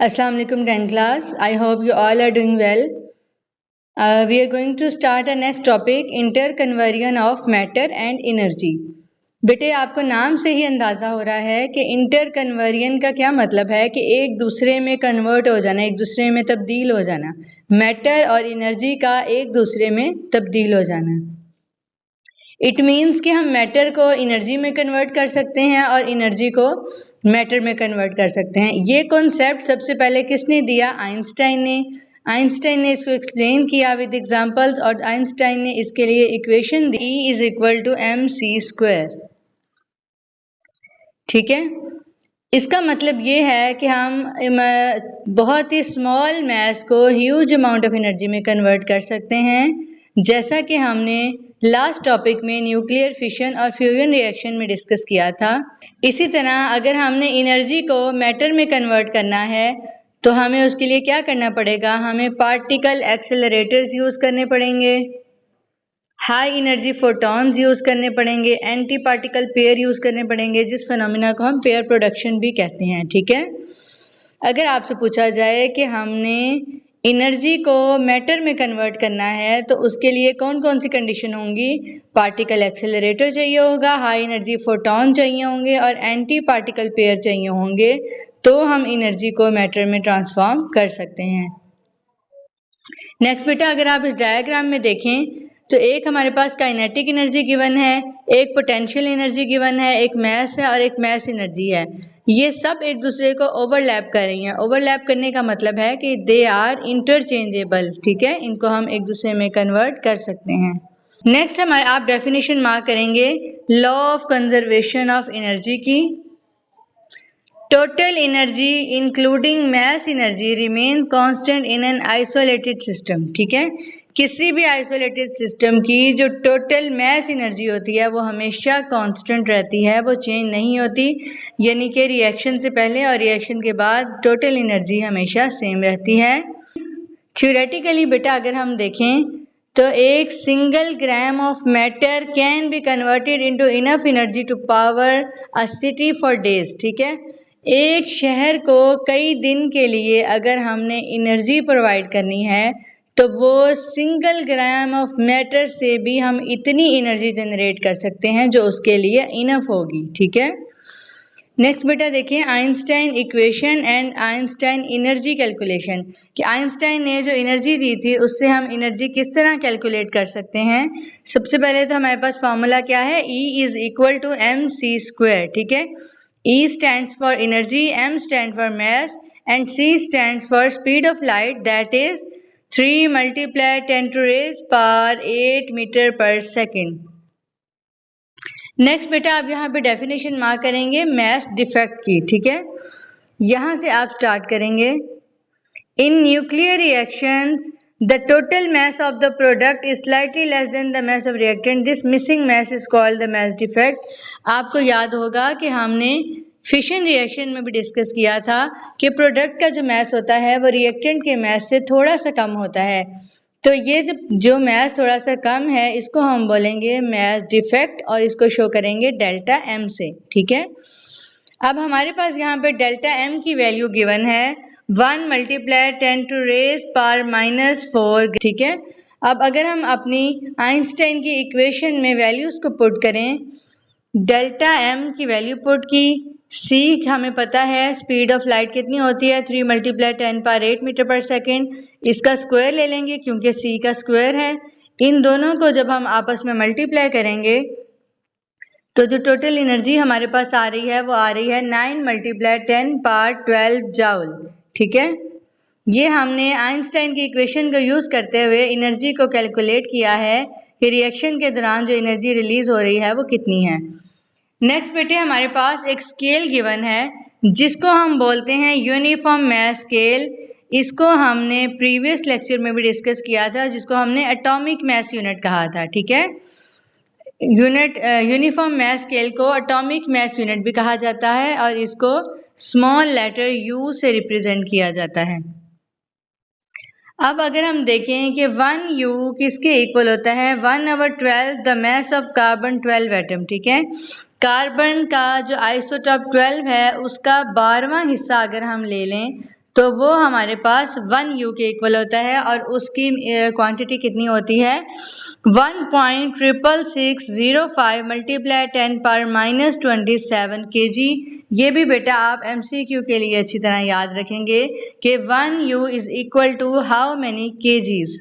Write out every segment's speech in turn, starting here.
Assalamu alaikum 10th class. I hope you all are doing well. We are going to start our next topic, interconversion of matter and energy. बेटे आपको नाम से ही अंदाज़ा हो रहा है कि इंटर कन्वर्जन का क्या मतलब है कि एक दूसरे में कन्वर्ट हो जाना, एक दूसरे में तब्दील हो जाना। मैटर और एनर्जी का एक दूसरे में तब्दील हो जाना। इट मीन्स कि हम मैटर को एनर्जी में कन्वर्ट कर सकते हैं और एनर्जी को मैटर में कन्वर्ट कर सकते हैं। ये कॉन्सेप्ट सबसे पहले किसने दिया? आइंस्टाइन ने इसको एक्सप्लेन किया विद एग्जांपल्स और आइंस्टाइन ने इसके लिए इक्वेशन दी E = mc²। ठीक है, इसका मतलब ये है कि हम बहुत ही स्मॉल मास को ह्यूज अमाउंट ऑफ एनर्जी में कन्वर्ट कर सकते हैं, जैसा कि हमने लास्ट टॉपिक में न्यूक्लियर फिशन और फ्यूजन रिएक्शन में डिस्कस किया था। इसी तरह अगर हमने एनर्जी को मैटर में कन्वर्ट करना है तो हमें उसके लिए क्या करना पड़ेगा? हमें पार्टिकल एक्सेलरेटर्स यूज़ करने पड़ेंगे, हाई एनर्जी फोटॉन्स यूज़ करने पड़ेंगे, एंटी पार्टिकल पेयर यूज़ करने पड़ेंगे, जिस फिनोमिना को हम पेयर प्रोडक्शन भी कहते हैं। ठीक है, अगर आपसे पूछा जाए कि हमने एनर्जी को मैटर में कन्वर्ट करना है तो उसके लिए कौन कौन सी कंडीशन होंगी? पार्टिकल एक्सेलरेटर चाहिए होगा, हाई एनर्जी फोटॉन चाहिए होंगे और एंटी पार्टिकल पेयर चाहिए होंगे, तो हम एनर्जी को मैटर में ट्रांसफॉर्म कर सकते हैं। नेक्स्ट बेटा, अगर आप इस डायग्राम में देखें तो एक हमारे पास काइनेटिक एनर्जी गिवन है, एक पोटेंशियल एनर्जी गिवन है, एक मैस है और एक मैस एनर्जी है। ये सब एक दूसरे को ओवरलैप कर रही हैं। ओवरलैप करने का मतलब है कि दे आर इंटरचेंजेबल। ठीक है, इनको हम एक दूसरे में कन्वर्ट कर सकते हैं। नेक्स्ट हमारे आप डेफिनेशन मार्क करेंगे law of conservation of energy की। Total energy including mass energy remain constant in an isolated system. ठीक है, किसी भी आइसोलेटेड सिस्टम की जो टोटल मैस एनर्जी होती है वो हमेशा कांस्टेंट रहती है, वो चेंज नहीं होती। यानी कि रिएक्शन से पहले और रिएक्शन के बाद टोटल एनर्जी हमेशा सेम रहती है। थ्योरेटिकली बेटा अगर हम देखें तो एक single gram of matter can be converted into enough energy to power a city for days. ठीक है, एक शहर को कई दिन के लिए अगर हमने एनर्जी प्रोवाइड करनी है तो वो सिंगल ग्राम ऑफ मैटर से भी हम इतनी एनर्जी जनरेट कर सकते हैं जो उसके लिए इनफ होगी। ठीक है, नेक्स्ट बेटा देखिए Einstein equation and Einstein energy calculation, कि आइंस्टाइन ने जो एनर्जी दी थी उससे हम एनर्जी किस तरह कैलकुलेट कर सकते हैं। सबसे पहले तो हमारे पास फॉर्मूला क्या है? E = mc²। ठीक है, E stands for energy, M stands for mass and C stands for speed of light, that is 3 × 10⁻⁸ meter/second। Next बेटा आप यहाँ पे डेफिनेशन मार्क करेंगे मैस डिफेक्ट की। ठीक है, यहाँ से आप स्टार्ट करेंगे। In nuclear reactions the total mass of the product is slightly less than the mass of reactant. This missing mass is called the mass defect. आपको याद होगा कि हमने फिशन रिएक्शन में भी डिस्कस किया था कि प्रोडक्ट का जो मैस होता है वो रिएक्टेंट के मैस से थोड़ा सा कम होता है। तो ये जो मैस थोड़ा सा कम है इसको हम बोलेंगे मैस डिफेक्ट और इसको शो करेंगे डेल्टा एम से। ठीक है, अब हमारे पास यहाँ पे डेल्टा एम की वैल्यू गिवन है 1 × 10⁻⁴। ठीक है, अब अगर हम अपनी आइंस्टाइन की इक्वेशन में वैल्यूज़ को पुट करें, डेल्टा एम की वैल्यू पुट की, सी हमें पता है स्पीड ऑफ लाइट कितनी होती है 3 × 10⁸ meter/second। इसका स्क्वायर ले लेंगे क्योंकि सी का स्क्वायर है। इन दोनों को जब हम आपस में मल्टीप्लाई करेंगे तो जो टोटल एनर्जी हमारे पास आ रही है वो आ रही है 9 × 10⁻12 जूल। ठीक है, ये हमने आइंस्टाइन की इक्वेशन को यूज़ करते हुए एनर्जी को कैलकुलेट किया है कि रिएक्शन के दौरान जो एनर्जी रिलीज हो रही है वो कितनी है। नेक्स्ट बेटे हमारे पास एक स्केल गिवन है जिसको हम बोलते हैं यूनिफॉर्म मैस स्केल। इसको हमने प्रीवियस लेक्चर में भी डिस्कस किया था, जिसको हमने एटॉमिक मैस यूनिट कहा था। ठीक है, यूनिफॉर्म मैस स्केल को एटॉमिक मैस यूनिट भी कहा जाता है और इसको स्मॉल लेटर u से रिप्रेजेंट किया जाता है। अब अगर हम देखें कि 1 U किसके इक्वल होता है 1/12 the mass of carbon 12 atom. ठीक है, कार्बन का जो आइसोटॉप 12 है उसका 12वां हिस्सा अगर हम ले लें तो वो हमारे पास 1 U के इक्वल होता है और उसकी क्वांटिटी कितनी होती है 1.66605 मल्टीप्लाई 10⁻⁻27 kg। ये भी बेटा आप MCQ के लिए अच्छी तरह याद रखेंगे कि 1 U is equal to how many kgs।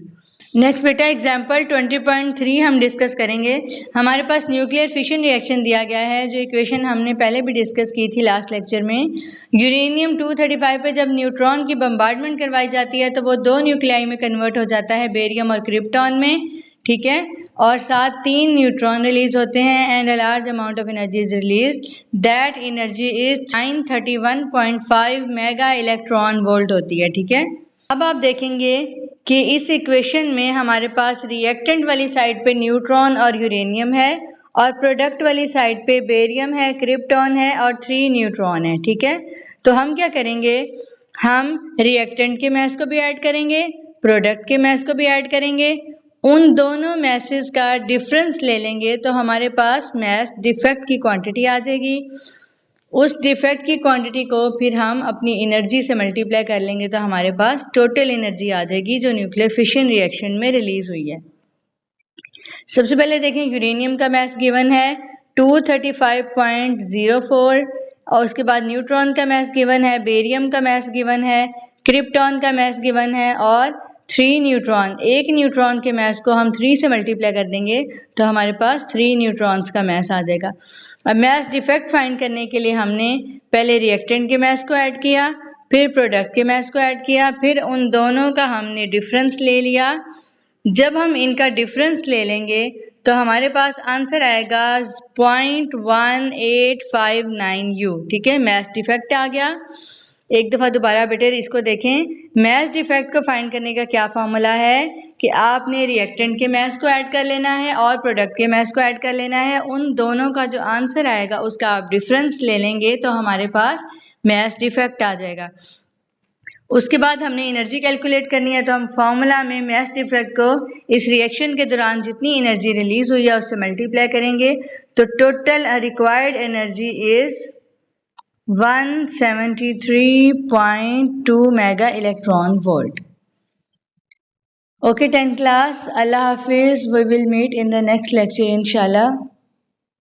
Next बेटा एग्जाम्पल 20.3 हम डिस्कस करेंगे। हमारे पास न्यूक्लियर फिशन रिएक्शन दिया गया है, जो इक्वेशन हमने पहले भी डिस्कस की थी लास्ट लेक्चर में। यूरेनियम 235 पे जब न्यूट्रॉन की बम्बार्डमेंट करवाई जाती है तो वो 2 न्यूक्लियाई में कन्वर्ट हो जाता है, बेरियम और क्रिप्टॉन में, ठीक है, और साथ 3 न्यूट्रॉन रिलीज होते हैं and a large amount of energy is release. That energy is 931.5 mega electron volt होती है, ठीक है। अब आप देखेंगे कि इस इक्वेशन में हमारे पास रिएक्टेंट वाली साइड पे न्यूट्रॉन और यूरेनियम है और प्रोडक्ट वाली साइड पे बेरियम है, क्रिप्टॉन है और 3 न्यूट्रॉन है, ठीक है। तो हम क्या करेंगे, हम रिएक्टेंट के मास को भी ऐड करेंगे, प्रोडक्ट के मास को भी ऐड करेंगे, उन दोनों मैसेज का डिफरेंस ले लेंगे तो हमारे पास मास डिफेक्ट की क्वांटिटी आ जाएगी। उस डिफेक्ट की क्वांटिटी को फिर हम अपनी एनर्जी से मल्टीप्लाई कर लेंगे तो हमारे पास टोटल एनर्जी आ जाएगी जो न्यूक्लियर फिशन रिएक्शन में रिलीज हुई है। सबसे पहले देखें, यूरेनियम का मास गिवन है 235.04 और उसके बाद न्यूट्रॉन का मास गिवन है, बेरियम का मास गिवन है, क्रिप्टॉन का मास गिवन है और 3 न्यूट्रॉन। एक न्यूट्रॉन के मास को हम 3 से मल्टीप्लाई कर देंगे तो हमारे पास 3 न्यूट्रॉन्स का मास आ जाएगा। अब मास डिफेक्ट फाइंड करने के लिए हमने पहले रिएक्टेंट के मास को ऐड किया, फिर प्रोडक्ट के मास को ऐड किया, फिर उन दोनों का हमने डिफरेंस ले लिया। जब हम इनका डिफरेंस ले लेंगे तो हमारे पास आंसर आएगा 0.1859 U, ठीक है। मास डिफेक्ट आ गया। एक दफ़ा दोबारा बेटे इसको देखें, मास डिफेक्ट को फाइंड करने का क्या फार्मूला है कि आपने रिएक्टेंट के मास को ऐड कर लेना है और प्रोडक्ट के मास को ऐड कर लेना है, उन दोनों का जो आंसर आएगा उसका आप डिफरेंस ले लेंगे तो हमारे पास मास डिफेक्ट आ जाएगा। उसके बाद हमने एनर्जी कैलकुलेट करनी है तो हम फार्मूला में मास डिफेक्ट को इस रिएक्शन के दौरान जितनी एनर्जी रिलीज हुई है उससे मल्टीप्लाई करेंगे तो total required energy is 173.2 mega electron volt. Okay 10th class, Allah Hafiz, we will meet in the next lecture inshallah.